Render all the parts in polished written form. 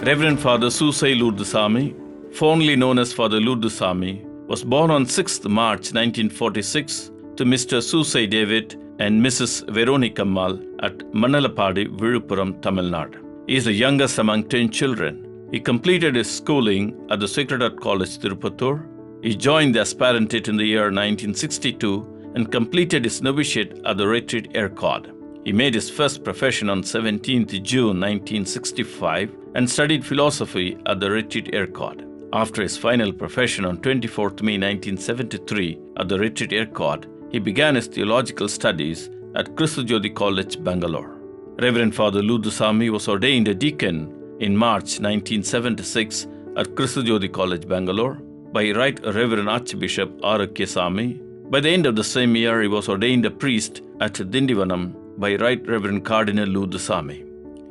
Reverend Father Susai Lourdusamy, fondly known as Father Lourdusamy, was born on 6th March 1946 to Mr. Susai David and Mrs. Veronica Mal at Mannalapadi, Viluppuram, Tamil Nadu. He is the youngest among 10 children. He completed his schooling at the Sacred Heart College, Tirupattur. He joined the aspirantate in the year 1962 and completed his novitiate at the Retreat Air Corps. He made his first profession on 17th June 1965 and studied philosophy at the Retreat Air Corps. After his final profession on 24th May 1973 at the Retreat Air Corps, he began his theological studies at Christujodi College, Bangalore. Reverend Father Lourdusamy was ordained a deacon in March 1976 at Christujodi College, Bangalore by Right Reverend Archbishop Arukyasamy. By the end of the same year, he was ordained a priest at Dindivanam by Right Reverend Cardinal Lourdusamy.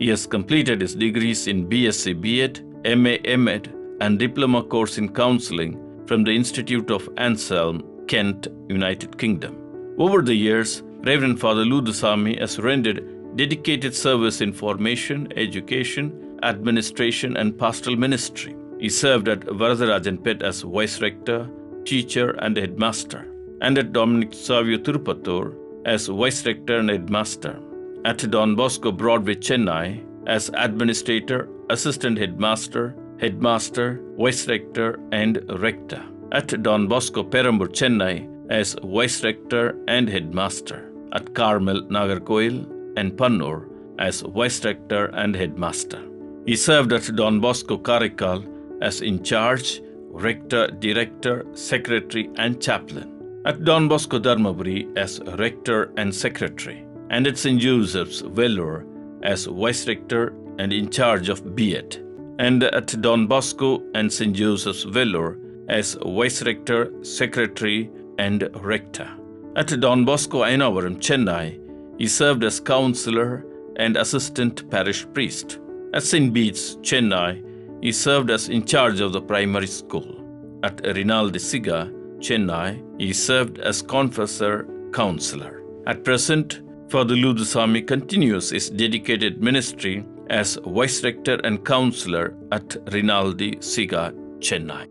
He has completed his degrees in BSc B.Ed, MA M.Ed and Diploma course in Counseling from the Institute of Anselm, Kent, United Kingdom. Over the years, Reverend Father Lourdusamy has rendered dedicated service in formation, education, administration and pastoral ministry. He served at Varadarajan Pet as Vice Rector, Teacher and Headmaster, and at Dominic Savio Tirupattur as Vice Rector and Headmaster, at Don Bosco Broadway, Chennai as Administrator, Assistant Headmaster, Headmaster, Vice Rector and Rector, at Don Bosco Perambur, Chennai as Vice Rector and Headmaster, at Carmel, Nagarkoil and Pannur as Vice Rector and Headmaster. He served at Don Bosco Karaikal as In Charge, Rector, Director, Secretary and Chaplain, at Don Bosco Dharmaburi as Rector and Secretary, and at St. Joseph's, Vellore as Vice Rector and in charge of B.Ed, and at Don Bosco and St. Joseph's, Vellore as Vice Rector, Secretary and Rector. At Don Bosco Ayanavaram, Chennai, he served as Counselor and Assistant Parish Priest. At St. Bede's, Chennai, he served as in charge of the primary school. At Rinaldi Siga, Chennai, he served as Confessor Counselor. At present, Father Lourdusamy continues his dedicated ministry as Vice Rector and Counselor at Rinaldi Siga, Chennai.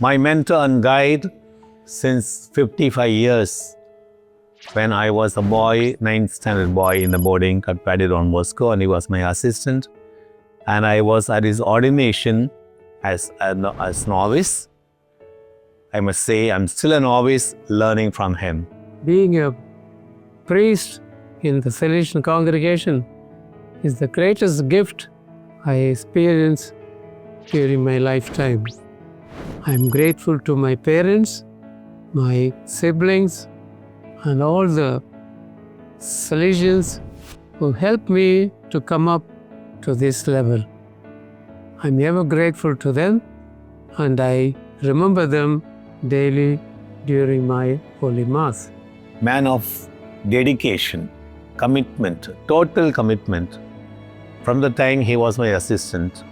My mentor and guide since 55 years. When I was a boy, 9th standard boy in the boarding at Paddy Don Bosco, and he was my assistant. And I was at his ordination as novice. I must say, I'm still a novice learning from him. Being a priest in the Salesian congregation is the greatest gift I experienced during my lifetime. I'm grateful to my parents, my siblings, and all the Salesians who helped me to come up to this level. I'm ever grateful to them, and I remember them daily during my Holy Mass. Man of dedication, commitment, total commitment. From the time he was my assistant,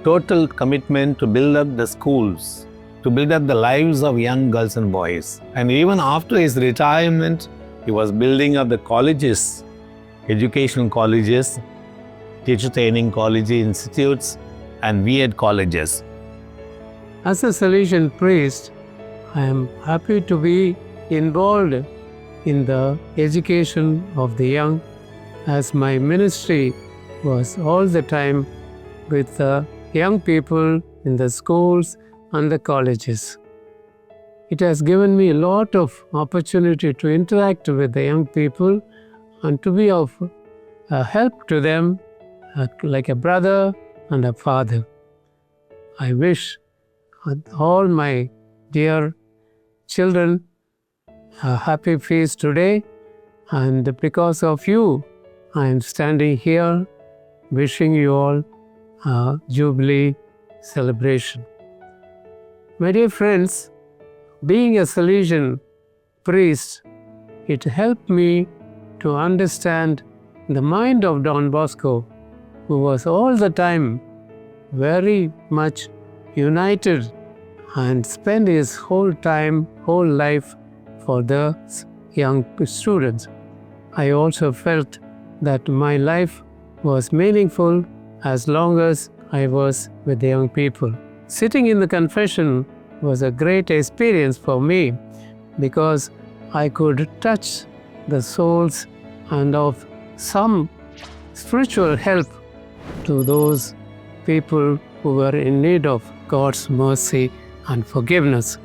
total commitment to build up the schools, to build up the lives of young girls and boys. And even after his retirement, he was building up the colleges, educational colleges, teacher training college institutes, and B.Ed colleges. As a Salesian priest, I am happy to be involved in the education of the young, as my ministry was all the time with the young people in the schools and the colleges. It has given me a lot of opportunity to interact with the young people and to be of help to them like a brother and a father. I wish all my dear children a happy feast today, and because of you, I am standing here wishing you all Jubilee celebration. My dear friends, being a Salesian priest, it helped me to understand the mind of Don Bosco, who was all the time very much united and spent his whole life for the young students. I also felt that my life was meaningful as long as I was with the young people. Sitting in the confession was a great experience for me because I could touch the souls and of some spiritual help to those people who were in need of God's mercy and forgiveness.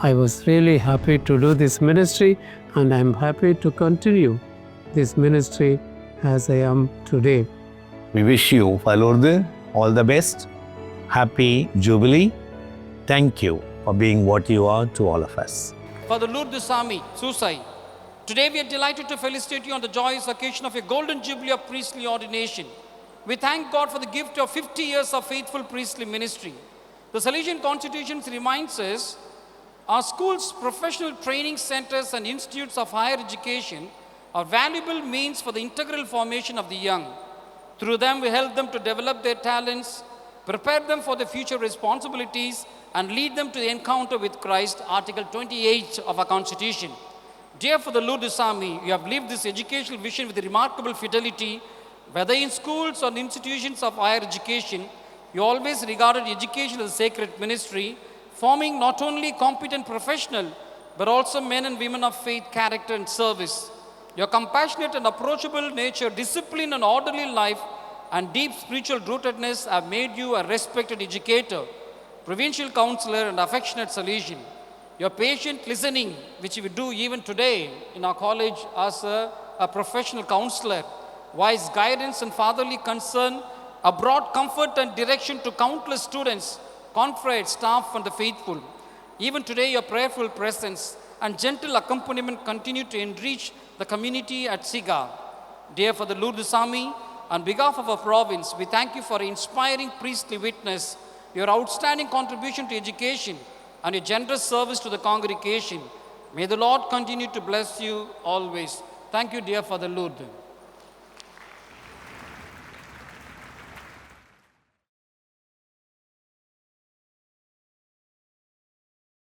I was really happy to do this ministry, and I'm happy to continue this ministry as I am today. We wish you, Lourdes, all the best. Happy Jubilee. Thank you for being what you are to all of us. Father Lourdusamy, Susai, today we are delighted to felicitate you on the joyous occasion of your golden jubilee of priestly ordination. We thank God for the gift of 50 years of faithful priestly ministry. The Salesian Constitution reminds us our schools, professional training centers, and institutes of higher education are valuable means for the integral formation of the young. Through them, we help them to develop their talents, prepare them for the future responsibilities, and lead them to the encounter with Christ, Article 28 of our Constitution. Dear Father Lourdusamy, you have lived this educational vision with remarkable fidelity. Whether in schools or institutions of higher education, you always regarded education as a sacred ministry, forming not only competent professionals, but also men and women of faith, character, and service. Your compassionate and approachable nature, discipline and orderly life, and deep spiritual rootedness have made you a respected educator, provincial counselor, and affectionate Salesian. Your patient listening, which we do even today in our college as a professional counselor, wise guidance and fatherly concern, a broad comfort and direction to countless students, confrères, staff, and the faithful. Even today, your prayerful presence and gentle accompaniment continue to enrich the community at Siga. Dear Father Lourdusamy, on behalf of our province, we thank you for inspiring priestly witness, your outstanding contribution to education, and your generous service to the congregation. May the Lord continue to bless you always. Thank you, dear Father Lourdes.